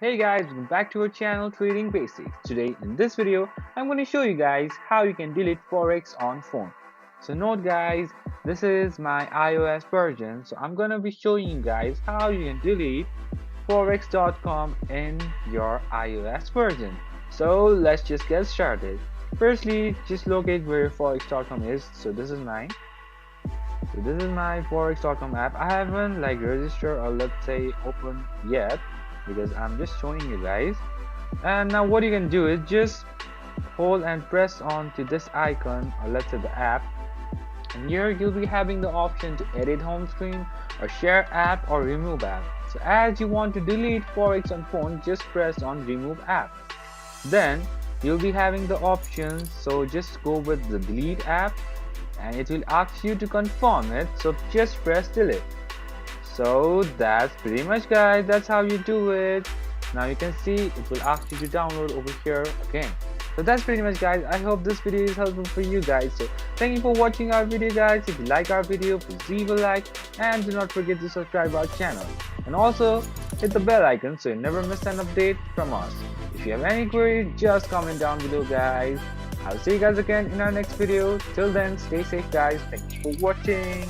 Hey guys, welcome back to our channel Trading Basics. Today in this video, I'm going to show you guys how you can delete forex on phone. So note guys, this is my iOS version. So I'm going to be showing you guys how you can delete forex.com in your iOS version. So let's just get started. Firstly, just locate where forex.com is. So this is mine. So this is my forex.com app. I haven't registered or let's say open yet, because I'm just showing you guys. And now what you can do is just hold and press on to this icon, or let's say the app, and here you'll be having the option to edit home screen or share app or remove app. So as you want to delete forex on phone, just press on remove app. Then you'll be having the options, so just go with the delete app and it will ask you to confirm it, so just press delete. So that's pretty much guys, that's how you do it. Now you can see it will ask you to download over here again. So that's pretty much guys. I hope this video is helpful for you guys. So thank you for watching our video guys. If you like our video, please leave a like and do not forget to subscribe our channel. And also hit the bell icon so you never miss an update from us. If you have any queries, just comment down below guys. I'll see you guys again in our next video. Till then, stay safe guys. Thank you for watching.